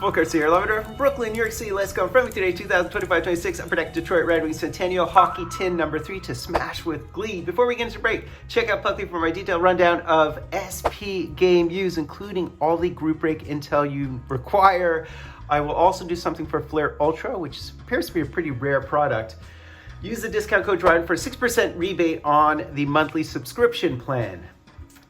Fultoncards here, Lover from Brooklyn, New York City. Let's go. From me today, 2025-26, Upper Deck Detroit Red Wings Centennial Hockey Tin number 3 to smash with glee. Before we get into break, check out Puckly for my detailed rundown of SP game use, including all the group break intel you require. I will also do something for Flair Ultra, which appears to be a pretty rare product. Use the discount code Ryan for a 6% rebate on the monthly subscription plan.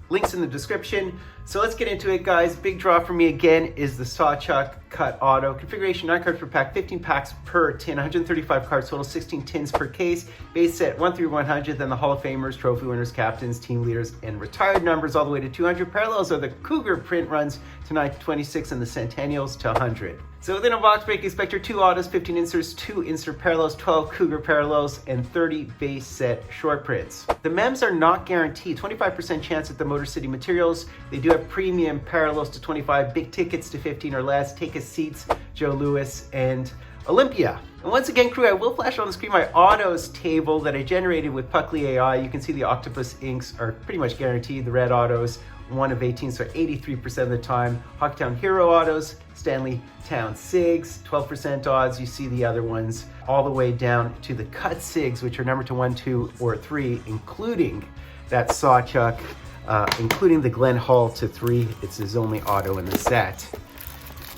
Links in the description. So let's get into it, guys. Big draw for me again is the Sawchuck Cut Auto. Configuration 9 cards per pack, 15 packs per tin, 135 cards total, 16 tins per case. Base set 1 through 100, then the Hall of Famers, trophy winners, captains, team leaders, and retired numbers all the way to 200. Parallels are the Cougar print runs to 926 and the Centennials to 100. So within a box break, expect your 2 autos, 15 inserts, 2 insert parallels, 12 Cougar parallels, and 30 base set short prints. The MEMS are not guaranteed. 25% chance at the Motor City Materials. They do have premium parallels to 25, big tickets to 15 or less, Take a Seats, Joe Louis, and Olympia. And once again, crew, I will flash on the screen my autos table that I generated with Puckly AI. You can see the Octopus inks are pretty much guaranteed. The red autos, 1 of 18, so 83% of the time. Hockeytown Hero autos, Stanley Town Sigs, 12% odds. You see the other ones all the way down to the cut Sigs, which are number to 1, 2, or 3, including that Sawchuck, including the Glenn Hall to 3. It's his only auto in the set.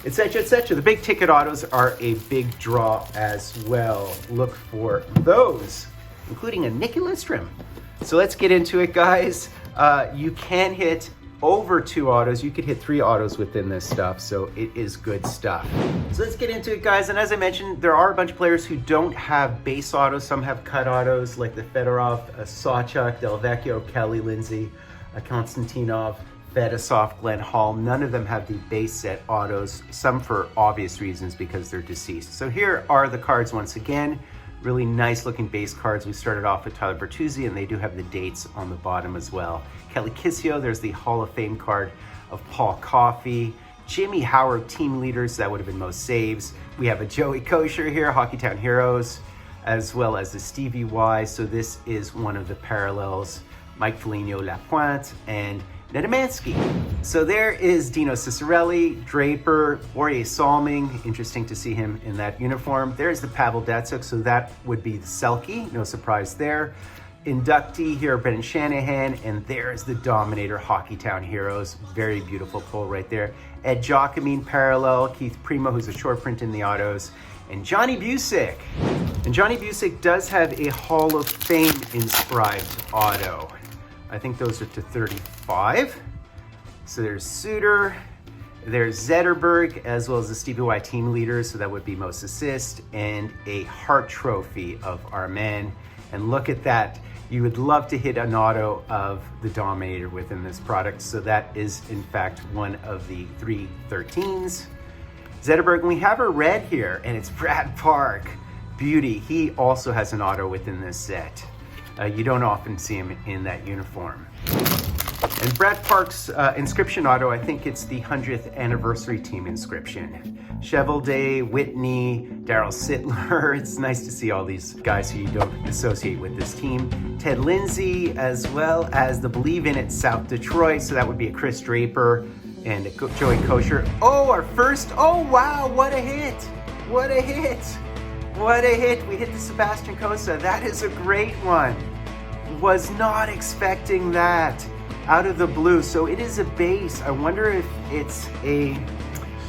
Etc., etc. The big ticket autos are a big draw as well. Look for those, including a Nicky Lidstrom. So let's get into it, guys. You can hit over 2 autos. You could hit 3 autos within this stuff, so it is good stuff. So let's get into it, guys. And as I mentioned, there are a bunch of players who don't have base autos. Some have cut autos, like the Fedorov, Sawchuck, Delvecchio, Kelly, Lindsay, Konstantinov, Fedosov, Glenn Hall. None of them have the base set autos, some for obvious reasons because they're deceased. So here are the cards once again. Really nice looking base cards. We started off with Tyler Bertuzzi, and they do have the dates on the bottom as well. Kelly Kissio, there's the Hall of Fame card of Paul Coffey. Jimmy Howard, team leaders, that would have been most saves. We have a Joey Kosher here, Hockeytown Heroes, as well as the Stevie Y. So this is one of the parallels. Mike Foligno Lapointe, and Nedomansky. So there is Dino Cicerelli, Draper, Borje Salming. Interesting to see him in that uniform. There's the Pavel Datsyuk, so that would be the Selke. No surprise there. Inductee here, Brendan Shanahan, and there's the Dominator Hockeytown Heroes. Very beautiful pull right there. Ed Giacomine parallel, Keith Primo, who's a short print in the autos, and Johnny Busick. And Johnny Busick does have a Hall of Fame inscribed auto. I think those are to 35. So there's Suter, there's Zetterberg, as well as the Stevie Y team leaders, so that would be most assist, and a Hart Trophy of our men. And look at that. You would love to hit an auto of the Dominator within this product. So that is, in fact, one of the 313s. Zetterberg, and we have a red here, and it's Brad Park. Beauty. He also has an auto within this set. You don't often see him in that uniform. And Brad Park's inscription auto, I think it's the 100th anniversary team inscription. Chevalday, Whitney, Daryl Sittler. It's nice to see all these guys who you don't associate with this team. Ted Lindsay, as well as the Believe in It South Detroit. So that would be a Chris Draper and a Joey Kosher. Oh, our first, oh wow, what a hit. What a hit. What a hit. We hit the Sebastian Cossa. That is a great one. Was not expecting that out of the blue. So it is a base. I wonder if it's a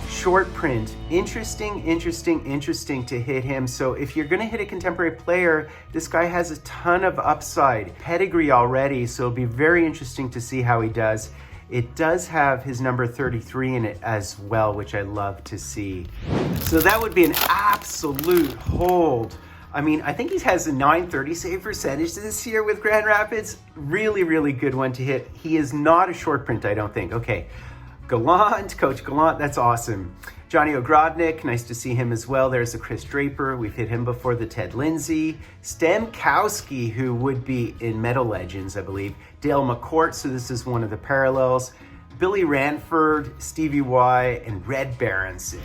short print. Interesting, interesting, interesting to hit him. So if you're going to hit a contemporary player, this guy has a ton of upside. Pedigree already. So it'll be very interesting to see how he does. It does have his number 33 in it as well, which I love to see. So that would be an absolute hold. I mean, I think he has a 930 save percentage this year with Grand Rapids. Really, really good one to hit. He is not a short print, I don't think. Okay, Gallant, Coach Gallant, that's awesome. Johnny Ogrodnik, nice to see him as well. There's the Chris Draper. We've hit him before, the Ted Lindsay. Stemkowski, who would be in Metal Legends, I believe. Dale McCourt, so this is one of the parallels. Billy Ranford, Stevie Y, and Red Berenson.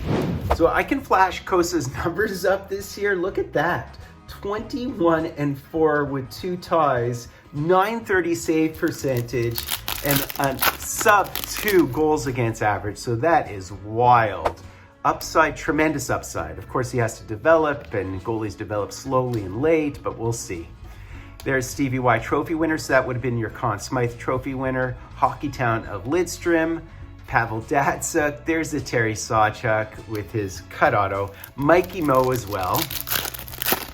So I can flash Kossa's numbers up this year. Look at that. 21-4 with 2 ties, 930 save percentage, and a sub 2 goals against average. So that is wild. Upside, tremendous upside. Of course, he has to develop, and goalies develop slowly and late, but we'll see. There's Stevie Y trophy winner, so that would have been your Conn Smythe trophy winner. Hockeytown of Lidstrom, Pavel Datsyuk. There's the Terry Sawchuk with his cut auto. Mikey Mo as well.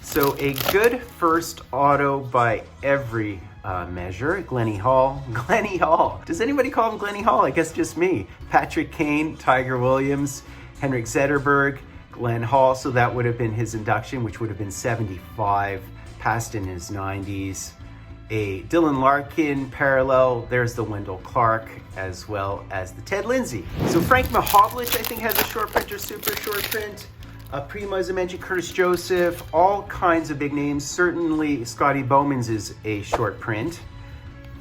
So a good first auto by every measure. Glennie Hall. Glennie Hall. Does anybody call him Glennie Hall? I guess just me. Patrick Kane, Tiger Williams, Henrik Zetterberg, Glenn Hall. So that would have been his induction, which would have been 75, passed in his 90s. A Dylan Larkin parallel. There's the Wendell Clark, as well as the Ted Lindsay. So Frank Mahovlich, I think, has a short print or super short print. Primo, as I mentioned, Curtis Joseph, all kinds of big names. Certainly Scotty Bowman's is a short print.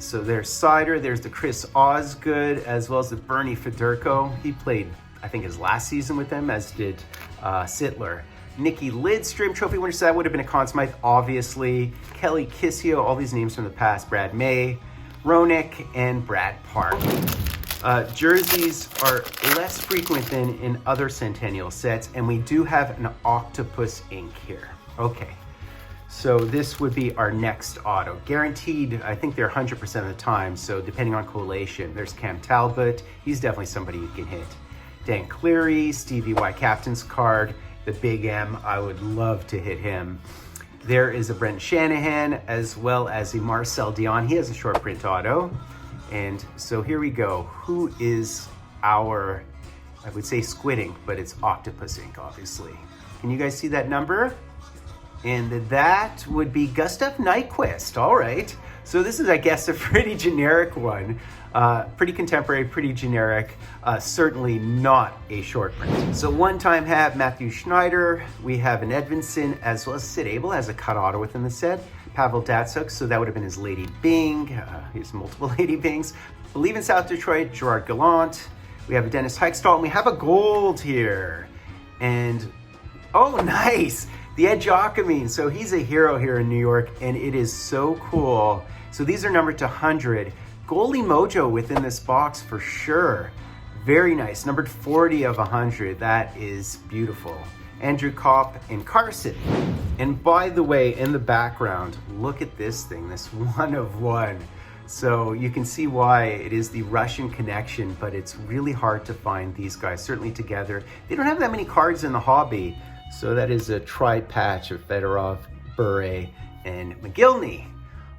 So there's Sider, there's the Chris Osgood, as well as the Bernie Federko. He played, I think, his last season with them, as did Sittler. Nicky Lidstrom, trophy winner, so that would have been a Conn Smythe, obviously. Kelly Kissio, all these names from the past. Brad May, Roenick, and Brad Park. Jerseys are less frequent than in other Centennial sets, and we do have an Octopus ink here. Okay, so this would be our next auto. Guaranteed, I think they're 100% of the time, so depending on collation. There's Cam Talbot, he's definitely somebody you can hit. Dan Cleary, Stevie Y captain's card, the Big M, I would love to hit him. There is a Brent Shanahan, as well as a Marcel Dion. He has a short print auto. And so here we go. Who is our, I would say squid ink, but it's octopus ink, obviously. Can you guys see that number? And that would be Gustav Nyquist. All right. So this is, I guess, a pretty generic one. Pretty contemporary, pretty generic. Certainly not a short print. So one-time have Matthew Schneider. We have an Edvinson, as well as Sid Abel has a cut auto within the set. Pavel Datsyuk, so that would have been his Lady Bing. He has multiple Lady Bings. Believe in South Detroit, Gerard Gallant. We have a Dennis Heichstall, and we have a gold here. And, oh, nice! The Ed Giacomine. So he's a hero here in New York, and it is so cool. So these are numbered to 100. Goalie mojo within this box for sure. Very nice. Numbered 40 of 100. That is beautiful. Andrew Kopp and Carson. And by the way, in the background, look at this thing, this 1 of 1. So you can see why it is the Russian connection, but it's really hard to find these guys, certainly together. They don't have that many cards in the hobby. So that is a tri-patch of Fedorov, Bure, and McGillney.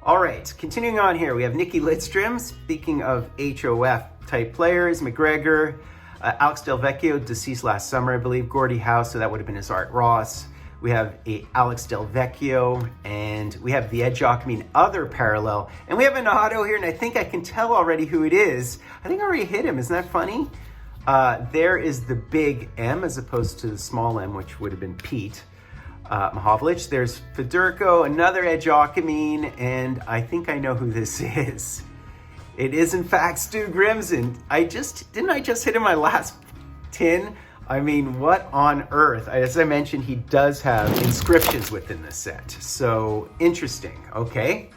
All right, continuing on here, we have Nicky Lidstrom. Speaking of HOF type players, McGregor, Alex Del Vecchio, deceased last summer, I believe. Gordie Howe, so that would have been his Art Ross. We have a Alex Del Vecchio, and we have the Ed Giacomine other parallel. And we have an auto here, and I think I can tell already who it is. I think I already hit him, isn't that funny? There is the Big M as opposed to the small M, which would have been Pete Mahovlich. There's Federko, another Ed Giacomine, and I think I know who this is. It is in fact Stu Grimson. Didn't I just hit him my last tin? I mean, what on earth? As I mentioned, he does have inscriptions within the set. So interesting, okay.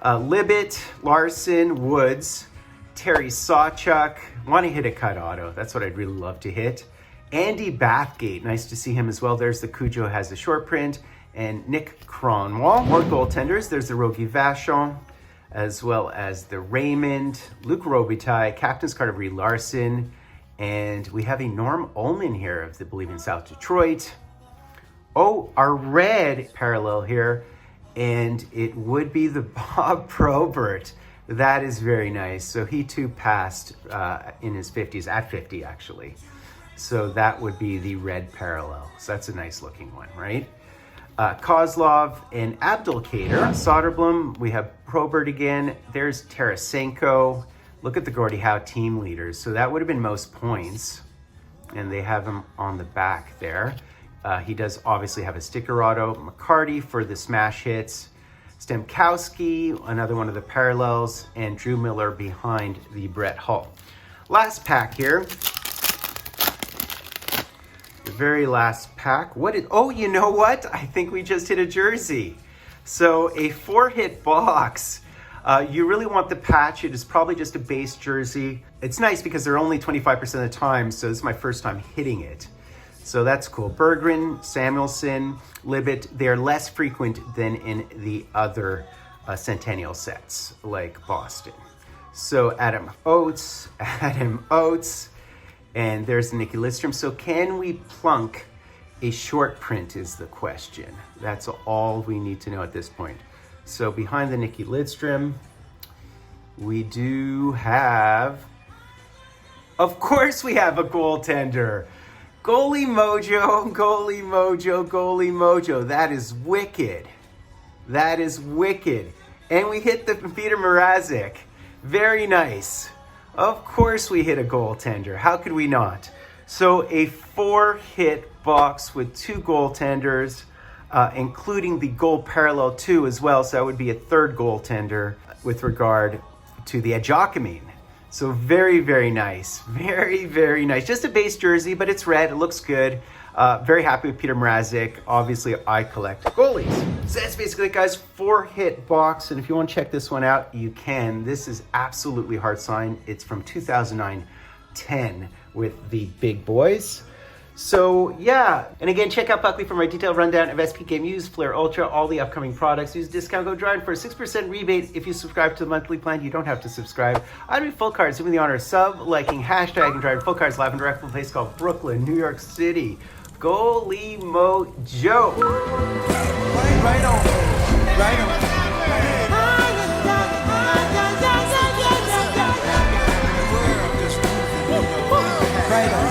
Libet, Larson, Woods, Terry Sawchuk. Want to hit a cut auto. That's what I'd really love to hit. Andy Bathgate, nice to see him as well. There's the Cujo has the short print. And Nick Cronwall. More goaltenders. There's the Rogie Vachon, as well as the Raymond, Luke Robitaille, captain's card of Reed Larson. And we have a Norm Ullman here of the Believe in South Detroit. Oh, our red parallel here. And it would be the Bob Probert. That is very nice. So he too passed in his 50s, at 50 actually. So that would be the red parallel. So that's a nice looking one, right? Kozlov and Abdelkader. Soderblom, we have Probert again. There's Tarasenko. Look at the Gordie Howe team leaders. So that would have been most points. And they have him on the back there. He does obviously have a sticker auto. McCarty for the smash hits. Stemkowski, another one of the parallels. And Drew Miller behind the Brett Hull. Last pack here. The very last pack. Oh, you know what? I think we just hit a jersey. So a 4-hit box. You really want the patch. It is probably just a base jersey. It's nice because they're only 25% of the time, so this is my first time hitting it. So that's cool. Berggren, Samuelson, Libet, they're less frequent than in the other Centennial sets, like Boston. So Adam Oates, and there's Nicky Lidstrom. So can we plunk a short print is the question. That's all we need to know at this point. So behind the Nicky Lidstrom, we do have, of course we have a goaltender. Goalie mojo, goalie mojo, goalie mojo. That is wicked. That is wicked. And we hit the Peter Mrazek. Very nice. Of course we hit a goaltender. How could we not? So a 4-hit box with 2 goaltenders, including the goal parallel 2 as well. So that would be a 3rd goaltender with regard to the Edjocamine. So very, very nice. Very, very nice. Just a base jersey, but it's red. It looks good. Very happy with Peter Mrazek. Obviously, I collect goalies. So that's basically it, guys. 4-hit box. And if you want to check this one out, you can. This is absolutely hard signed. It's from 2009-10 with the big boys. So yeah, and again, check out Buckley for my detailed rundown of SP Game Used, Flair Ultra, all the upcoming products. Use discount code DRIVE for a 6% rebate. If you subscribe to the monthly plan, you don't have to subscribe. I'd be Fultoncards, doing the honor of sub, liking, hashtag, and driving Fultoncards live and direct from a place called Brooklyn, New York City. Goalie mojo. Right on. Right on. Right on.